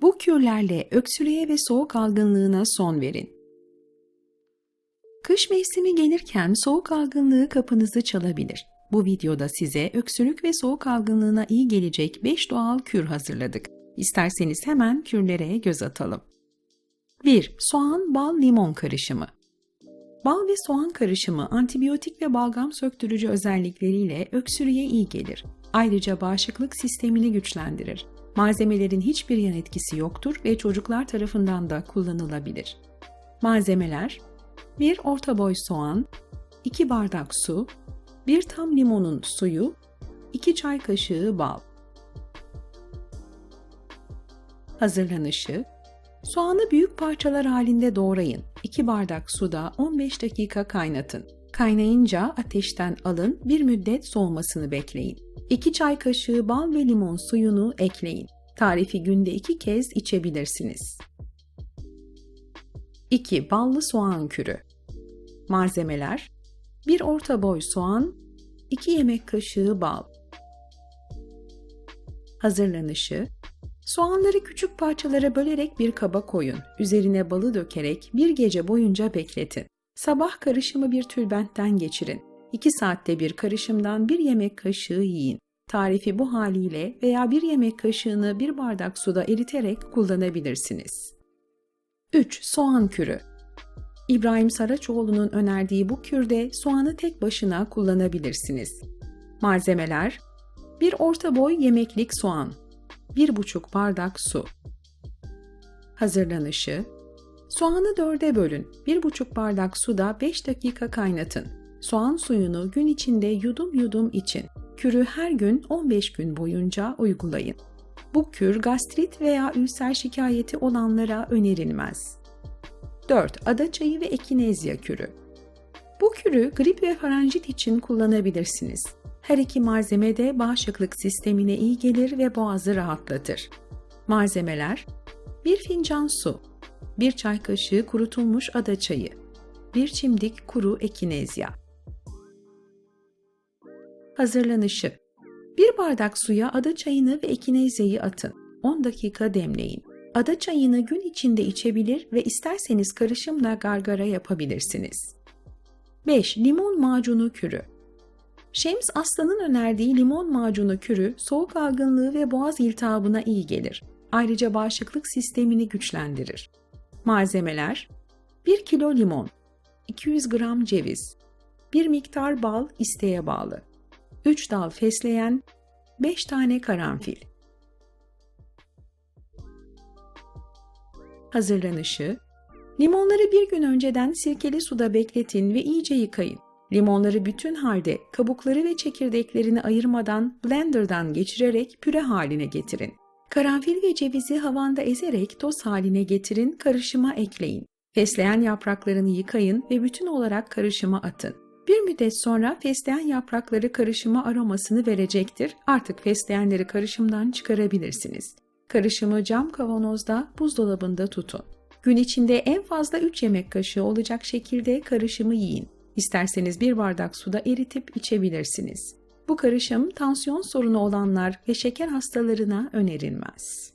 Bu kürlerle öksürüğe ve soğuk algınlığına son verin. Kış mevsimi gelirken soğuk algınlığı kapınızı çalabilir. Bu videoda size öksürük ve soğuk algınlığına iyi gelecek 5 doğal kür hazırladık. İsterseniz hemen kürlere göz atalım. 1. Soğan, bal, limon karışımı. Bal ve soğan karışımı antibiyotik ve balgam söktürücü özellikleriyle öksürüğe iyi gelir. Ayrıca bağışıklık sistemini güçlendirir. Malzemelerin hiçbir yan etkisi yoktur ve çocuklar tarafından da kullanılabilir. Malzemeler: 1 orta boy soğan, 2 bardak su, 1 tam limonun suyu, 2 çay kaşığı bal. Hazırlanışı: soğanı büyük parçalar halinde doğrayın. 2 bardak suda 15 dakika kaynatın. Kaynayınca ateşten alın, bir müddet soğumasını bekleyin. 2 çay kaşığı bal ve limon suyunu ekleyin. Tarifi günde 2 kez içebilirsiniz. 2. Ballı soğan kürü. Malzemeler: 1 orta boy soğan, 2 yemek kaşığı bal. Hazırlanışı: soğanları küçük parçalara bölerek bir kaba koyun. Üzerine balı dökerek bir gece boyunca bekletin. Sabah karışımı bir tülbentten geçirin. 2 saatte bir karışımdan 1 yemek kaşığı yiyin. Tarifi bu haliyle veya 1 yemek kaşığını 1 bardak suda eriterek kullanabilirsiniz. 3. Soğan kürü. İbrahim Saraçoğlu'nun önerdiği bu kürde soğanı tek başına kullanabilirsiniz. Malzemeler: 1 orta boy yemeklik soğan, 1,5 bardak su. Hazırlanışı: soğanı 4'e bölün. 1,5 bardak suda 5 dakika kaynatın. Soğan suyunu gün içinde yudum yudum için. Kürü her gün 15 gün boyunca uygulayın. Bu kür gastrit veya ülser şikayeti olanlara önerilmez. 4. Adaçayı ve ekinezya kürü. Bu kürü grip ve faranjit için kullanabilirsiniz. Her iki malzeme de bağışıklık sistemine iyi gelir ve boğazı rahatlatır. Malzemeler: 1 fincan su, 1 çay kaşığı kurutulmuş adaçayı, 1 çimdik kuru ekinezya. Hazırlanışı: 1 bardak suya adaçayını ve ekinezyayı atın. 10 dakika demleyin. Adaçayını gün içinde içebilir ve isterseniz karışımla gargara yapabilirsiniz. 5. Limon macunu kürü. Şems Aslan'ın önerdiği limon macunu kürü soğuk algınlığı ve boğaz iltihabına iyi gelir. Ayrıca bağışıklık sistemini güçlendirir. Malzemeler: 1 kilo limon, 200 gram ceviz, 1 miktar bal isteğe bağlı, 3 dal fesleğen, 5 tane karanfil. Hazırlanışı: limonları bir gün önceden sirkeli suda bekletin ve iyice yıkayın. Limonları bütün halde kabukları ve çekirdeklerini ayırmadan blenderdan geçirerek püre haline getirin. Karanfil ve cevizi havanda ezerek toz haline getirin, karışıma ekleyin. Fesleğen yapraklarını yıkayın ve bütün olarak karışıma atın. Bir müddet sonra fesleğen yaprakları karışıma aromasını verecektir. Artık fesleğenleri karışımdan çıkarabilirsiniz. Karışımı cam kavanozda buzdolabında tutun. Gün içinde en fazla 3 yemek kaşığı olacak şekilde karışımı yiyin. İsterseniz 1 bardak suda eritip içebilirsiniz. Bu karışım tansiyon sorunu olanlar ve şeker hastalarına önerilmez.